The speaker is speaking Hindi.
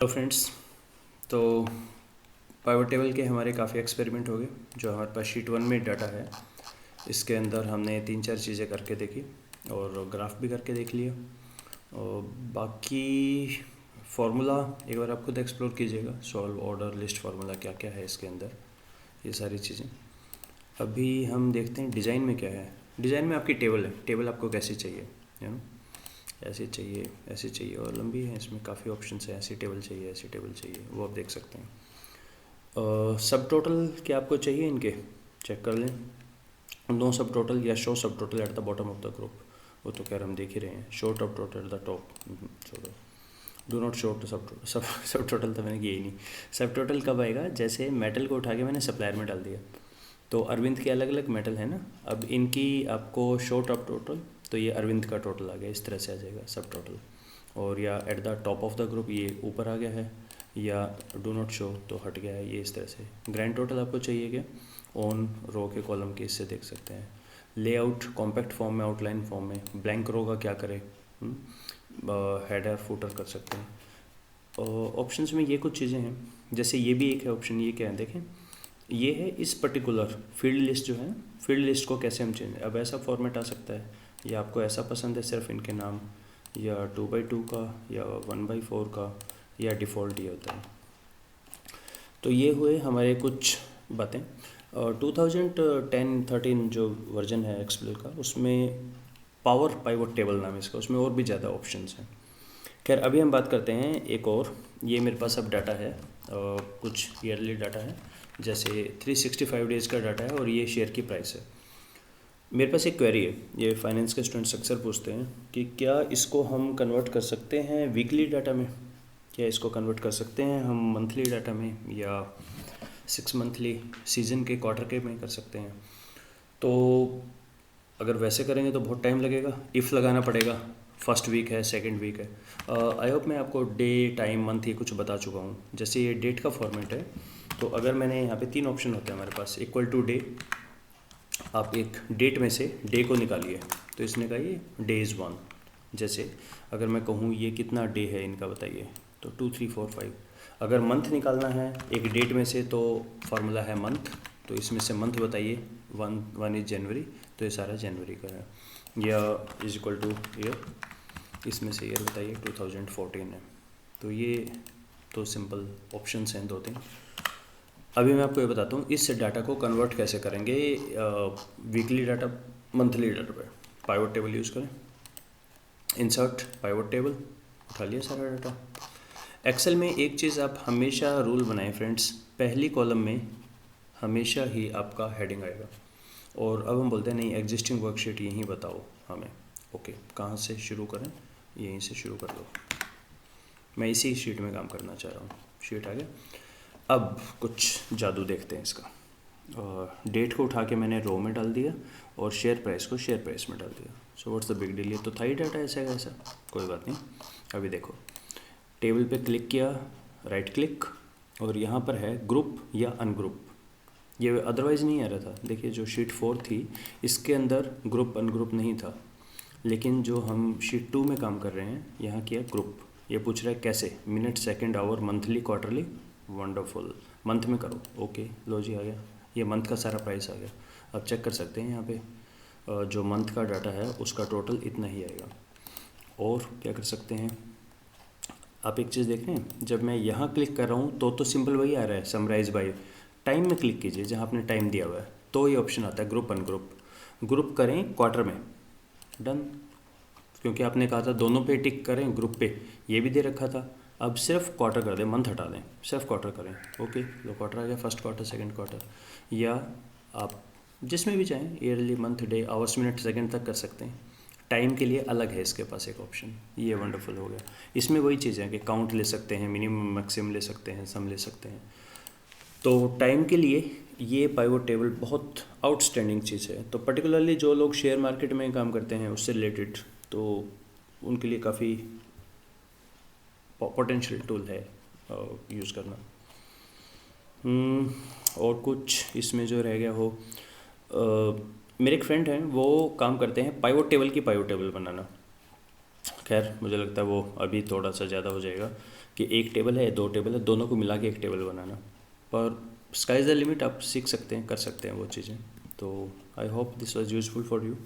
Hello friends. तो पाइवट टेबल के हमारे काफ़ी एक्सपेरिमेंट हो गए। जो हमारे पास शीट 1 में डाटा है, इसके अंदर हमने 3-4 चीज़ें करके देखी और ग्राफ भी करके देख लिया। और बाकी फार्मूला एक बार आप खुद एक्सप्लोर कीजिएगा, सॉल्व ऑर्डर लिस्ट फार्मूला क्या क्या है इसके अंदर, ये सारी चीज़ें। अभी हम देखते हैं डिज़ाइन में क्या है। डिज़ाइन में आपकी टेबल है, टेबल आपको कैसी चाहिए, है ना, ऐसे चाहिए और लंबी है, इसमें काफ़ी ऑप्शंस है। ऐसी टेबल चाहिए, ऐसी टेबल चाहिए, वो आप देख सकते हैं। सब टोटल क्या आपको चाहिए इनके, चेक कर लें। नो सब टोटल या शो सब total at the bottom of the group, वो तो खैर हम देख ही रहे हैं। शो सब टोटल एट द टॉप, छोड़ो। डू नॉट शो सब टोटल तो मैंने किया ही नहीं। सब टोटल कब आएगा, जैसे मेटल को उठा के मैंने सप्लायर में डाल दिया, तो अरविंद के अलग अलग मेटल है ना, अब इनकी आपको शो टॉप टोटल, तो ये अरविंद का टोटल आ गया, इस तरह से आ जाएगा सब टोटल। और या at the top of the group, ये ऊपर आ गया है, या डू नॉट शो तो हट गया है, ये इस तरह से। ग्रैंड टोटल आपको चाहिए क्या, ऑन रो के कॉलम के, इससे देख सकते हैं। लेआउट कॉम्पैक्ट फॉर्म में, आउटलाइन फॉर्म में, ब्लैंक रो का क्या करें, हेडर फुटर कर सकते हैं। ऑप्शंस में ये कुछ चीज़ें हैं, जैसे ये भी एक है ऑप्शन। ये क्या है देखें, ये है इस पर्टिकुलर फील्ड लिस्ट जो है, फील्ड लिस्ट को कैसे हम चेंज, अब ऐसा फॉर्मेट आ सकता है, या आपको ऐसा पसंद है सिर्फ इनके नाम, या 2x2 का, या 1x4 का, या डिफ़ॉल्ट ये होता है। तो ये हुए हमारे कुछ बातें। 2010-13 जो वर्जन है एक्सप्लेल का, उसमें पावर पाइवट टेबल नाम है इसका, उसमें और भी ज़्यादा ऑप्शंस हैं। खैर अभी हम बात करते हैं एक और। ये मेरे पास अब डाटा है, कुछ ईयरली डाटा है, जैसे 365 डेज़ का डाटा है, और ये शेयर की प्राइस है। मेरे पास एक क्वेरी है, ये फाइनेंस के स्टूडेंट्स अक्सर पूछते हैं कि क्या इसको हम कन्वर्ट कर सकते हैं वीकली डाटा में, क्या इसको कन्वर्ट कर सकते हैं हम मंथली डाटा में, या 6 मंथली सीज़न के क्वार्टर के में कर सकते हैं। तो अगर वैसे करेंगे तो बहुत टाइम लगेगा, इफ़ लगाना पड़ेगा, फर्स्ट वीक है, सेकंड वीक है। आई होप मैं आपको डे टाइम मंथ ये कुछ बता चुका हूँ। जैसे ये डेट का फॉर्मेट है, तो अगर मैंने यहाँ पे 3 ऑप्शन होते हैं हमारे पास, इक्वल टू डे, आप एक डेट में से डे को निकालिए, तो इसने कहा ये डे इज़ 1। जैसे अगर मैं कहूँ ये कितना डे है इनका बताइए, तो 2 3 4 5। अगर मंथ निकालना है एक डेट में से, तो फार्मूला है मंथ, तो इसमें से मंथ बताइए, 1 इज़ जनवरी, तो ये सारा जनवरी का है। या इज इक्वल टू ईयर, इसमें से ईयर बताइए, 2014 है। तो ये तो सिंपल ऑप्शंस हैं 2-3। अभी मैं आपको ये बताता हूँ इस डाटा को कन्वर्ट कैसे करेंगे वीकली डाटा मंथली डाटा पे। पाइवट टेबल यूज़ करें, इंसर्ट पाइवट टेबल, उठा लिया सारा डाटा। एक्सेल में एक चीज़ आप हमेशा रूल बनाएं फ्रेंड्स, पहली कॉलम में हमेशा ही आपका हेडिंग आएगा। और अब हम बोलते हैं नहीं, एग्जिस्टिंग वर्कशीट यहीं बताओ हमें। ओके, कहाँ से शुरू करें, यहीं से शुरू कर दो, मैं इसी शीट में काम करना चाह रहा हूँ। शीट आ गया। अब कुछ जादू देखते हैं इसका। डेट को उठा के मैंने रो में डाल दिया, और शेयर प्राइस को शेयर प्राइस में डाल दिया। So what's the big deal, ये तो था ही डाटा ऐसा का ऐसा, कोई बात नहीं। अभी देखो, टेबल पे क्लिक किया, राइट क्लिक, और यहाँ पर है ग्रुप या अनग्रुप। ये अदरवाइज़ नहीं आ रहा था। देखिए जो शीट 4 थी, इसके अंदर ग्रुप अनग्रुप नहीं था, लेकिन जो हम शीट 2 में काम कर रहे हैं, यहाँ किया ग्रुप। ये पूछ रहा है कैसे, minute, second, hour, monthly, quarterly. Wonderful, month में करो। ओके लो जी, आ गया, ये मंथ का सारा प्राइस आ गया। अब चेक कर सकते हैं यहाँ पे जो मंथ का डाटा है उसका टोटल इतना ही आएगा। और क्या कर सकते हैं, आप एक चीज़ देख रहे हैं, जब मैं यहाँ क्लिक कर रहा हूँ तो सिंपल वही आ रहा है, समराइज बाय टाइम में क्लिक कीजिए जहाँ आपने टाइम दिया हुआ है, तो ये ऑप्शन आता है ग्रुप अनग्रुप। ग्रुप करें क्वार्टर में, डन, क्योंकि आपने कहा था दोनों पे टिक करें, ग्रुप पे ये भी दे रखा था। अब सिर्फ क्वार्टर कर दें, मंथ हटा दें, सिर्फ क्वार्टर करें। ओके लो, क्वार्टर आ गया, फर्स्ट क्वार्टर, सेकंड क्वार्टर, या आप जिसमें भी चाहें, yearly, month, day, hours, minute, second तक कर सकते हैं। टाइम के लिए अलग है इसके पास एक ऑप्शन, ये वंडरफुल हो गया। इसमें वही चीज़ है कि काउंट ले सकते हैं, मिनिमम मैक्सिमम ले सकते हैं, सम ले सकते हैं। तो टाइम के लिए ये पाइवट टेबल बहुत आउटस्टैंडिंग चीज़ है। तो पर्टिकुलरली जो लोग शेयर मार्केट में काम करते हैं उससे रिलेटेड, तो उनके लिए काफ़ी पोटेंशियल टूल है यूज़ करना। और कुछ इसमें जो रह गया हो, मेरे एक फ्रेंड हैं, वो काम करते हैं पाइवट टेबल की पाइवट टेबल बनाना। खैर मुझे लगता है वो अभी थोड़ा सा ज़्यादा हो जाएगा कि एक टेबल है, दो टेबल है, दोनों को मिला के एक टेबल बनाना। पर स्काई इज़ द लिमिट, आप सीख सकते हैं, कर सकते हैं वो चीज़ें। तो I hope this was useful for you.